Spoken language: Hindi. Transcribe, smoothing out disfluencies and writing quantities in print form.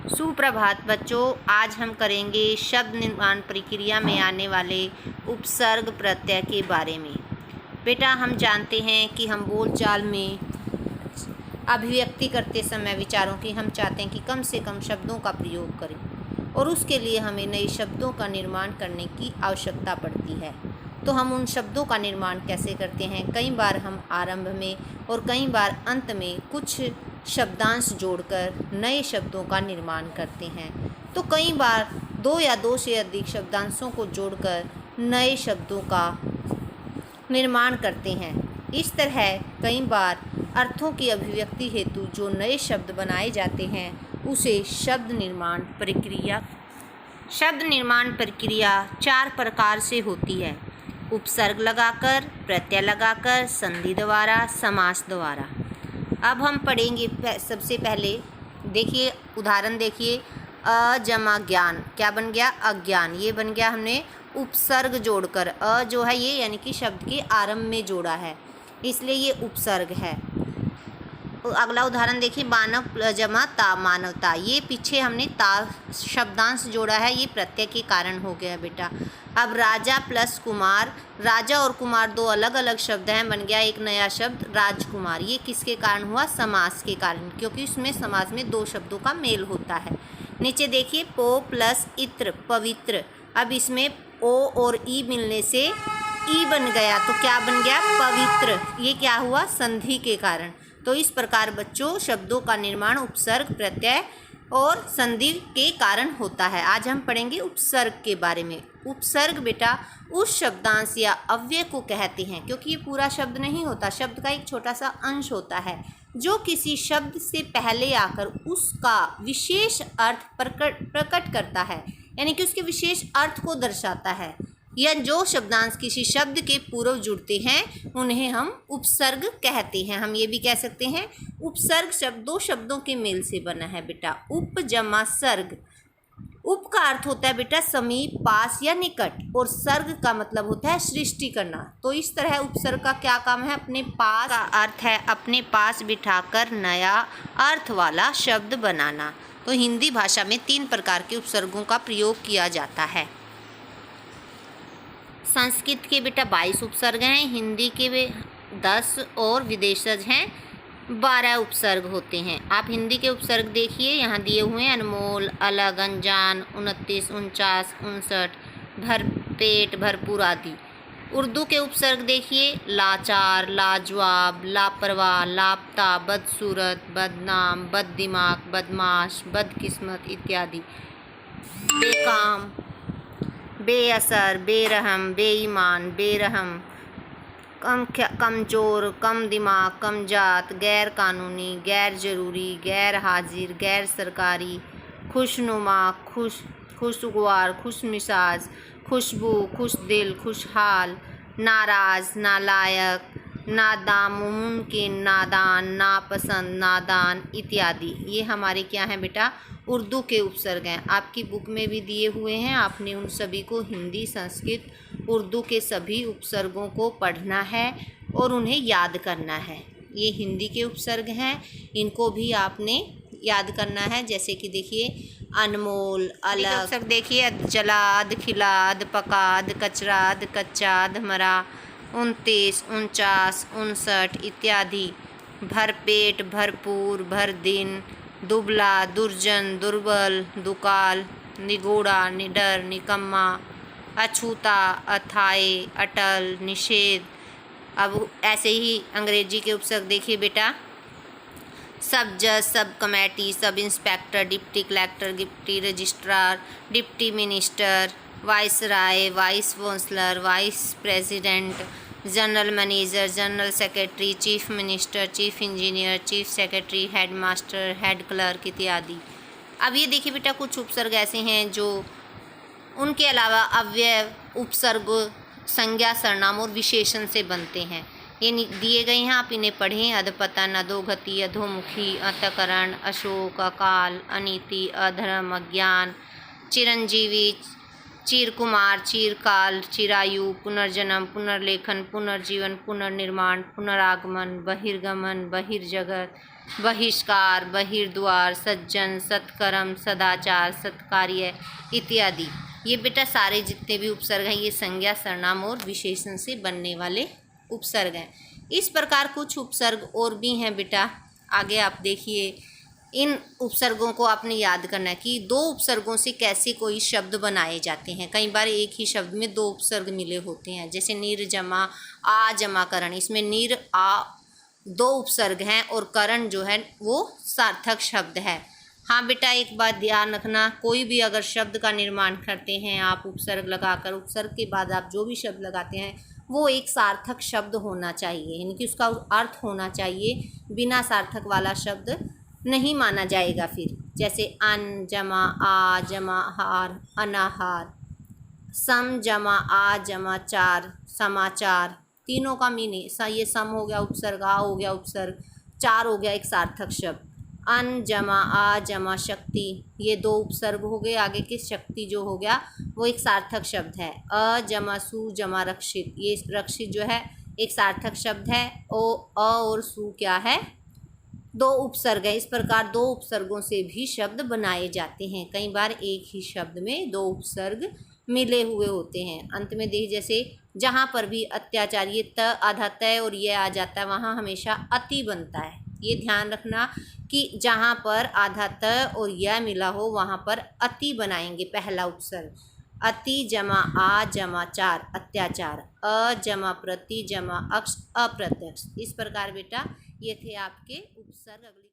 सुप्रभात बच्चों, आज हम करेंगे शब्द निर्माण प्रक्रिया में आने वाले उपसर्ग प्रत्यय के बारे में। बेटा, हम जानते हैं कि हम बोलचाल में अभिव्यक्ति करते समय विचारों की हम चाहते हैं कि कम से कम शब्दों का प्रयोग करें और उसके लिए हमें नए शब्दों का निर्माण करने की आवश्यकता पड़ती है। तो हम उन शब्दों का निर्माण कैसे करते हैं? कई बार हम आरंभ में और कई बार अंत में कुछ शब्दांश जोड़कर नए शब्दों का निर्माण करते हैं। तो कई बार दो या दो से अधिक शब्दांशों को जोड़कर नए शब्दों का निर्माण करते हैं। इस तरह कई बार अर्थों की अभिव्यक्ति हेतु जो नए शब्द बनाए जाते हैं उसे शब्द निर्माण प्रक्रिया 4 प्रकार से होती है: उपसर्ग लगाकर, प्रत्यय लगाकर, संधि द्वारा, समास द्वारा। अब हम पढ़ेंगे सबसे पहले, देखिए उदाहरण देखिए। अ जमा ज्ञान क्या बन गया? अज्ञान। ये बन गया हमने उपसर्ग जोड़कर। अ जो है ये यानी कि शब्द के आरंभ में जोड़ा है, इसलिए ये उपसर्ग है। अगला उदाहरण देखिए, मानव जमा ता, मानवता। ये पीछे हमने ता शब्दांश जोड़ा है, ये प्रत्यय के कारण हो गया बेटा। अब राजा प्लस कुमार, राजा और कुमार दो अलग अलग शब्द हैं, बन गया एक नया शब्द राजकुमार। ये किसके कारण हुआ? समास के कारण, क्योंकि इसमें समास में दो शब्दों का मेल होता है। नीचे देखिए, पो प्लस इत्र, पवित्र। अब इसमें ओ और ई मिलने से ई बन गया, तो क्या बन गया? पवित्र। ये क्या हुआ? संधि के कारण। तो इस प्रकार बच्चों शब्दों का निर्माण उपसर्ग, प्रत्यय और संधि के कारण होता है। आज हम पढ़ेंगे उपसर्ग के बारे में। उपसर्ग बेटा उस शब्दांश या अव्यय को कहते हैं, क्योंकि ये पूरा शब्द नहीं होता, शब्द का एक छोटा सा अंश होता है जो किसी शब्द से पहले आकर उसका विशेष अर्थ प्रकट करता है, यानी कि उसके विशेष अर्थ को दर्शाता है। या जो शब्दांश किसी शब्द के पूर्व जुड़ते हैं उन्हें हम उपसर्ग कहते हैं। हम ये भी कह सकते हैं उपसर्ग शब्द दो शब्दों के मेल से बना है बेटा। उप जमा सर्ग। उप का अर्थ होता है बेटा समीप, पास या निकट, और सर्ग का मतलब होता है सृष्टि करना। तो इस तरह उपसर्ग का क्या काम है? अपने पास का अर्थ है अपने पास बिठाकर नया अर्थ वाला शब्द बनाना। तो हिंदी भाषा में 3 प्रकार के उपसर्गों का प्रयोग किया जाता है। संस्कृत के बेटा 22 उपसर्ग हैं, हिंदी के 10 और विदेशज हैं 12 उपसर्ग होते हैं। आप हिंदी के उपसर्ग देखिए, यहाँ दिए हुए हैं: अनमोल, अलग, अनजान, 29, 49, 59, भरपेट, भरपूर आदि। उर्दू के उपसर्ग देखिए: लाचार, लाजवाब, लापरवाह, लापता, बदसूरत, बदनाम, बददिमाग, बदमाश, बदकिस्मत इत्यादि। बेकाम, बेअसर, बेरहम, बेईमान, बेरहम, कमज़ोर, कम दिमाग, कम जात, गैर कानूनी, गैर ज़रूरी, गैर हाजिर, गैर सरकारी, खुशनुमा, खुशगवार, खुश मिजाज, खुशबू, खुश दिल, खुशहाल, नाराज़, नालायक, नामुमकिन, नादान, नापसंद, नादान इत्यादि। ये हमारे क्या हैं बेटा? उर्दू के उपसर्ग हैं। आपकी बुक में भी दिए हुए हैं, आपने उन सभी को हिंदी, संस्कृत, उर्दू के सभी उपसर्गों को पढ़ना है और उन्हें याद करना है। ये हिंदी के उपसर्ग हैं, इनको भी आपने याद करना है। जैसे कि देखिए, अनमोल, अलग। उपसर्ग देखिए: जलाद, खिलाद, पकाद, कचराद, कच्चाद, मरा, 29, 49, 59 इत्यादि। भरपेट, भरपूर, भर दिन, दुबला, दुर्जन, दुर्बल, दुकाल, निगूढ़ा, निडर, निकम्मा, अछूता, अथाए, अटल, निषेध। अब ऐसे ही अंग्रेजी के उपसर्ग देखिए बेटा: सब जज, sub committee, sub inspector, deputy collector, deputy registrar, deputy minister, viceroy, vice councillor, vice president, general manager, general secretary, chief minister, chief engineer, chief secretary, headmaster, head clerk इत्यादि। अब ये देखिए बेटा, कुछ उपसर्ग ऐसे हैं जो उनके अलावा अव्यय उपसर्ग संज्ञा, सर्वनाम और विशेषण से बनते हैं। ये दिए गए हैं, आप इन्हें पढ़ें: अधपतन, अधोगति, अधोमुखी, अंतःकरण, अशोक, अकाल, अनीति, अधर्म, अज्ञान, चिरंजीवी, चिरकुमार, चिरकाल, चिरायु, पुनर्जन्म, पुनर्लेखन, पुनर्जीवन, पुनर्निर्माण, पुनरागमन, बहिर्गमन, बहिर्जगत, बहिष्कार, बहिर्द्वार, सज्जन, सत्कर्म, सदाचार, सत्कार्य इत्यादि। ये बेटा सारे जितने भी उपसर्ग हैं ये संज्ञा, सर्वनाम और विशेषण से बनने वाले उपसर्ग हैं। इस प्रकार कुछ उपसर्ग और भी हैं बेटा, आगे आप देखिए। इन उपसर्गों को आपने याद करना है कि दो उपसर्गों से कैसे कोई शब्द बनाए जाते हैं। कई बार एक ही शब्द में दो उपसर्ग मिले होते हैं, जैसे नीर जमा आ जमा करण। इसमें नीर आ दो उपसर्ग हैं और करण जो है वो सार्थक शब्द है। हाँ बेटा, एक बात ध्यान रखना, कोई भी अगर शब्द का निर्माण करते हैं आप उपसर्ग लगाकर, उपसर्ग के बाद आप जो भी शब्द लगाते हैं वो एक सार्थक शब्द होना चाहिए, यानी कि उसका अर्थ होना चाहिए। बिना सार्थक वाला शब्द नहीं माना जाएगा। फिर जैसे अन जमा आ जमा हार, अनाहार। सम जमा आ जमा चार, समाचार। तीनों का मीनिंग, ये सम हो गया उपसर्ग, आ हो गया उपसर्ग, चार हो गया एक सार्थक शब्द। अन जमा आ जमा शक्ति, ये दो उपसर्ग हो गए। आगे के शक्ति जो हो गया वो एक सार्थक शब्द है। अ जमा सु जमा रक्षित, ये रक्षित जो है एक सार्थक शब्द है। अ और सु क्या है, दो उपसर्ग है। इस प्रकार दो उपसर्गों से भी शब्द बनाए जाते हैं। कई बार एक ही शब्द में दो उपसर्ग मिले हुए होते हैं। अंत में देखिए, जैसे जहाँ पर भी अत्याचार, ये त आधा तय और ये आ जाता है, वहाँ हमेशा अति बनता है। ये ध्यान रखना कि जहाँ पर आधा त और यह मिला हो वहाँ पर अति बनाएंगे पहला उपसर्ग। अति जमा आ जमा चार, अत्याचार। अ जमा प्रति जमा अक्ष, अप्रत्यक्ष। इस प्रकार बेटा ये थे आपके उपसर्ग। अगली